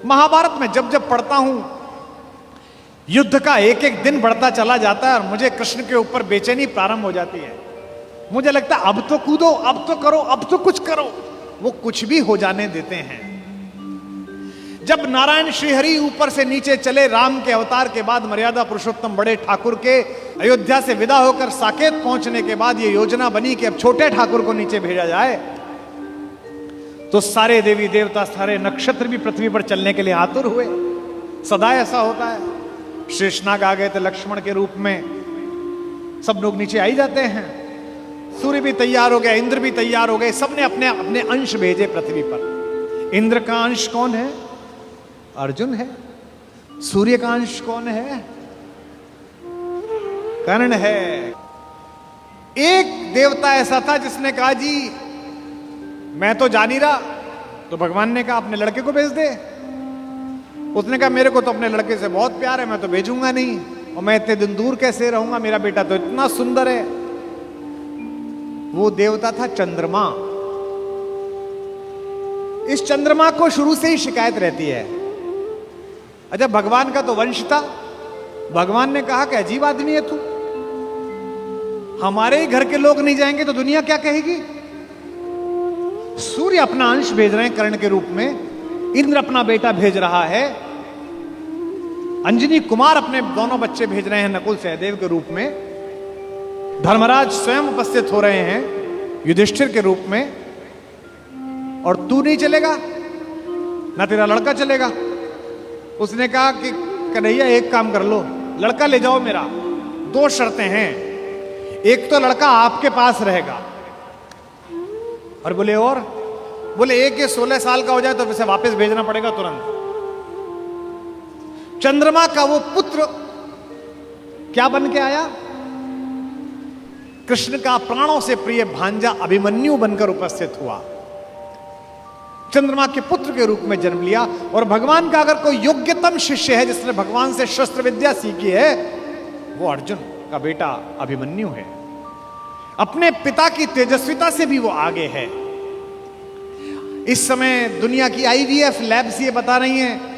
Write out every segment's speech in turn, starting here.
महाभारत में जब जब पढ़ता हूं, युद्ध का एक एक दिन बढ़ता चला जाता है और मुझे कृष्ण के ऊपर बेचैनी प्रारंभ हो जाती है। मुझे लगता है अब तो कूदो, अब तो करो, अब तो कुछ करो। वो कुछ भी हो जाने देते हैं। जब नारायण श्रीहरि ऊपर से नीचे चले, राम के अवतार के बाद मर्यादा पुरुषोत्तम बड़े ठाकुर के अयोध्या से विदा होकर साकेत पहुंचने के बाद ये योजना बनी कि अब छोटे ठाकुर को नीचे भेजा जाए, तो सारे देवी देवता, सारे नक्षत्र भी पृथ्वी पर चलने के लिए आतुर हुए। सदा ऐसा होता है। शेषनाग आ गए थे लक्ष्मण के रूप में, सब लोग नीचे आई जाते हैं। सूर्य भी तैयार हो गया, इंद्र भी तैयार हो गए, सबने अपने अपने अंश भेजे पृथ्वी पर। इंद्र का अंश कौन है? अर्जुन है। सूर्य का अंश कौन है? कर्ण है। एक देवता ऐसा था जिसने कहा जी मैं तो जा नहीं रहा, तो भगवान ने कहा अपने लड़के को भेज दे। उसने कहा मेरे को तो अपने लड़के से बहुत प्यार है, मैं तो भेजूंगा नहीं, और मैं इतने दिन दूर कैसे रहूंगा, मेरा बेटा तो इतना सुंदर है। वो देवता था चंद्रमा। इस चंद्रमा को शुरू से ही शिकायत रहती है। अच्छा, भगवान का तो वंश था। भगवान ने कहा कि अजीब आदमी है तू, हमारे ही घर के लोग नहीं जाएंगे तो दुनिया क्या कहेगी। सूर्य अपना अंश भेज रहे हैं कर्ण के रूप में, इंद्र अपना बेटा भेज रहा है, अंजनी कुमार अपने दोनों बच्चे भेज रहे हैं नकुल सहदेव के रूप में, धर्मराज स्वयं उपस्थित हो रहे हैं युधिष्ठिर के रूप में, और तू नहीं चलेगा ना तेरा लड़का चलेगा। उसने कहा कि कन्हैया एक काम कर लो, लड़का ले जाओ मेरा, दो शर्तें हैं, एक तो लड़का आपके पास रहेगा, और बोले एक ये 16 साल का हो जाए तो उसे वापस भेजना पड़ेगा तुरंत। चंद्रमा का वो पुत्र क्या बन के आया? कृष्ण का प्राणों से प्रिय भांजा अभिमन्यु बनकर उपस्थित हुआ। चंद्रमा के पुत्र के रूप में जन्म लिया। और भगवान का अगर कोई योग्यतम शिष्य है जिसने भगवान से शस्त्र विद्या सीखी है, वो अर्जुन का बेटा अभिमन्यु है। अपने पिता की तेजस्विता से भी वो आगे है। इस समय दुनिया की आईवीएफ लैब्स ये बता रही हैं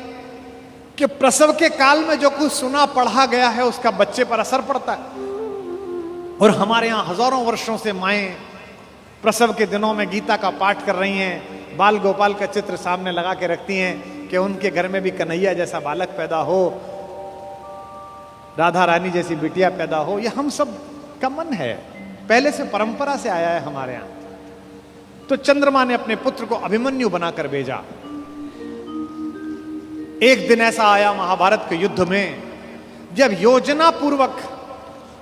कि प्रसव के काल में जो कुछ सुना पढ़ा गया है उसका बच्चे पर असर पड़ता है। और हमारे यहां हजारों वर्षों से माएं प्रसव के दिनों में गीता का पाठ कर रही हैं, बाल गोपाल का चित्र सामने लगा के रखती हैं कि उनके घर में भी कन्हैया जैसा बालक पैदा हो, राधा रानी जैसी बिटिया पैदा हो। यह हम सब का मन है, पहले से परंपरा से आया है हमारे यहां। तो चंद्रमा ने अपने पुत्र को अभिमन्यु बनाकर भेजा। एक दिन ऐसा आया महाभारत के युद्ध में, जब योजना पूर्वक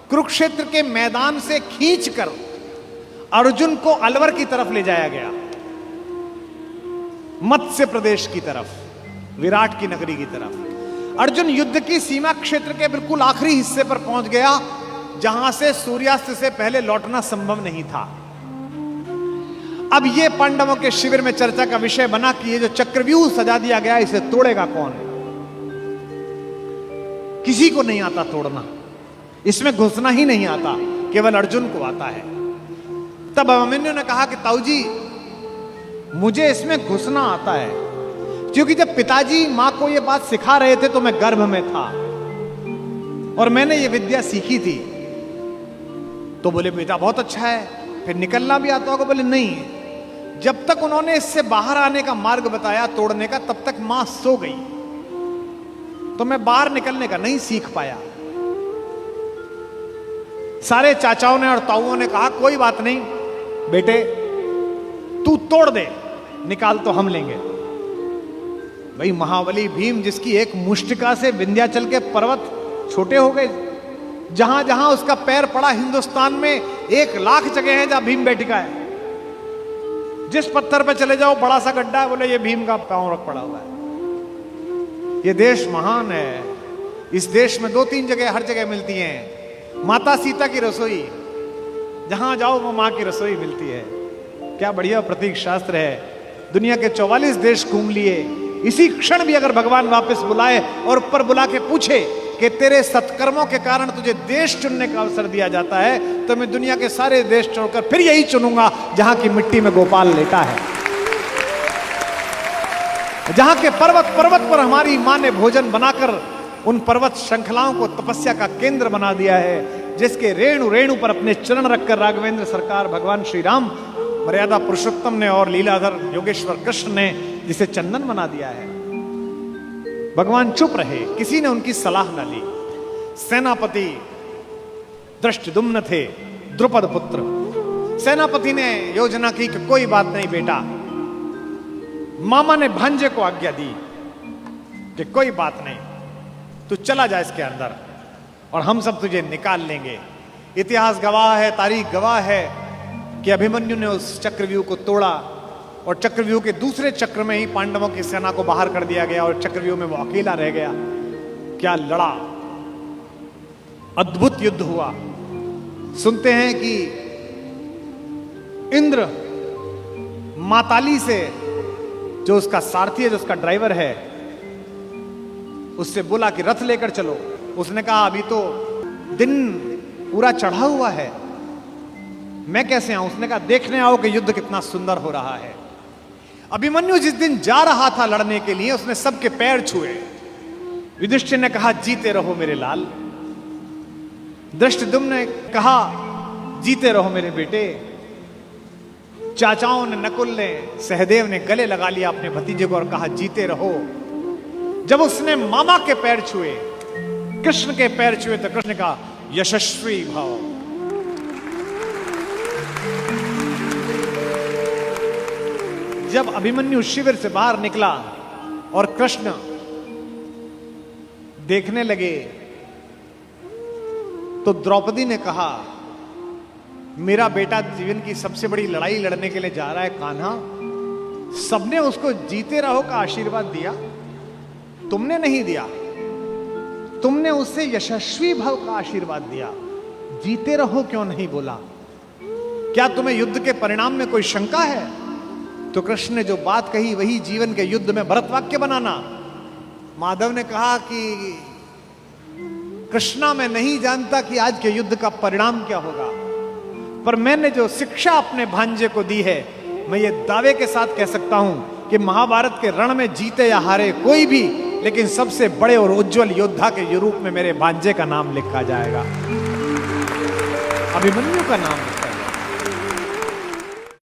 कुरुक्षेत्र के मैदान से खींचकर अर्जुन को अलवर की तरफ ले जाया गया, मत्स्य प्रदेश की तरफ, विराट की नगरी की तरफ। अर्जुन युद्ध की सीमा क्षेत्र के बिल्कुल आखिरी हिस्से पर पहुंच गया, जहां से सूर्यास्त से पहले लौटना संभव नहीं था। अब यह पांडवों के शिविर में चर्चा का विषय बना कि ये जो चक्रव्यूह सजा दिया गया इसे तोड़ेगा कौन? किसी को नहीं आता तोड़ना, इसमें घुसना ही नहीं आता, केवल अर्जुन को आता है। तब अभिमन्यु ने कहा कि ताऊ जी मुझे इसमें घुसना आता है, क्योंकि जब पिताजी मां को यह बात सिखा रहे थे तो मैं गर्भ में था और मैंने ये विद्या सीखी थी। तो बोले बेटा बहुत अच्छा है, फिर निकलना भी आता होगा? बोले नहीं, जब तक उन्होंने इससे बाहर आने का मार्ग बताया तोड़ने का, तब तक मां सो गई, तो मैं बाहर निकलने का नहीं सीख पाया। सारे चाचाओं ने और ताऊओं ने कहा कोई बात नहीं बेटे, तू तोड़ दे, निकाल तो हम लेंगे। भाई महाबली भीम, जिसकी एक मुष्टिका से विंध्याचल के पर्वत छोटे हो गए, जहां जहां उसका पैर पड़ा हिंदुस्तान में 1,00,000 जगह हैं जहां भीम बैठिका है। जिस पत्थर पे चले जाओ बड़ा सा गड्ढा है, बोले ये भीम का पांव रख पड़ा हुआ है। ये देश महान है। इस देश में 2-3 जगह हर जगह मिलती हैं माता सीता की रसोई, जहां जाओ वो मां की रसोई मिलती है। क्या बढ़िया प्रतीक शास्त्र है। दुनिया के 44 देश घूम लिए, इसी क्षण भी अगर भगवान वापस बुलाए और ऊपर बुला के पूछे कि तेरे सत्कर्मों के कारण तुझे देश चुनने का अवसर दिया जाता है, तो मैं दुनिया के सारे देश छोड़कर फिर यही चुनूंगा जहां की मिट्टी में गोपाल लेटा है। जहां के पर्वत पर्वत पर हमारी मां ने भोजन बनाकर उन पर्वत श्रृंखलाओं को तपस्या का केंद्र बना दिया है, जिसके रेणु रेणु पर अपने चरण रखकर राघवेंद्र सरकार भगवान श्री राम मर्यादा पुरुषोत्तम ने और लीलाधर योगेश्वर कृष्ण ने जिसे चंदन बना दिया है। भगवान चुप रहे, किसी ने उनकी सलाह न ली। सेनापति दृष्टद्युम्न थे, द्रुपद पुत्र। सेनापति ने योजना की कि कोई बात नहीं बेटा, मामा ने भांजे को आज्ञा दी कि कोई बात नहीं, तू चला जा इसके अंदर और हम सब तुझे निकाल लेंगे। इतिहास गवाह है, तारीख गवाह है कि अभिमन्यु ने उस चक्रव्यूह को तोड़ा और चक्रव्यूह के दूसरे चक्र में ही पांडवों की सेना को बाहर कर दिया गया और चक्रव्यूह में वो अकेला रह गया। क्या लड़ा, अद्भुत युद्ध हुआ। सुनते हैं कि इंद्र माताली से, जो उसका सारथी है, जो उसका ड्राइवर है, उससे बोला कि रथ लेकर चलो। उसने कहा अभी तो दिन पूरा चढ़ा हुआ है, मैं कैसे आऊं? उसने कहा देखने आओ कि युद्ध कितना सुंदर हो रहा है। अभिमन्यु जिस दिन जा रहा था लड़ने के लिए, उसने सबके पैर छुए। युधिष्ठिर ने कहा जीते रहो मेरे लाल। दृष्टद्युम्न ने कहा जीते रहो मेरे बेटे। चाचाओं ने, नकुल ने, सहदेव ने गले लगा लिया अपने भतीजे को और कहा जीते रहो। जब उसने मामा के पैर छुए, कृष्ण के पैर छुए, तो कृष्ण ने कहा यशस्वी भव। जब अभिमन्यु शिविर से बाहर निकला और कृष्ण देखने लगे, तो द्रौपदी ने कहा मेरा बेटा जीवन की सबसे बड़ी लड़ाई लड़ने के लिए जा रहा है कान्हा। सबने उसको जीते रहो का आशीर्वाद दिया, तुमने नहीं दिया। तुमने उससे यशस्वी भव का आशीर्वाद दिया, जीते रहो क्यों नहीं बोला? क्या तुम्हें युद्ध के परिणाम में कोई शंका है? तो कृष्ण ने जो बात कही वही जीवन के युद्ध में भरत वाक्य बनाना। माधव ने कहा कि कृष्णा मैं नहीं जानता कि आज के युद्ध का परिणाम क्या होगा, पर मैंने जो शिक्षा अपने भांजे को दी है, मैं ये दावे के साथ कह सकता हूं कि महाभारत के रण में जीते या हारे कोई भी, लेकिन सबसे बड़े और उज्जवल योद्धा के रूप में मेरे भांजे का नाम लिखा जाएगा, अभिमन्यु का नाम।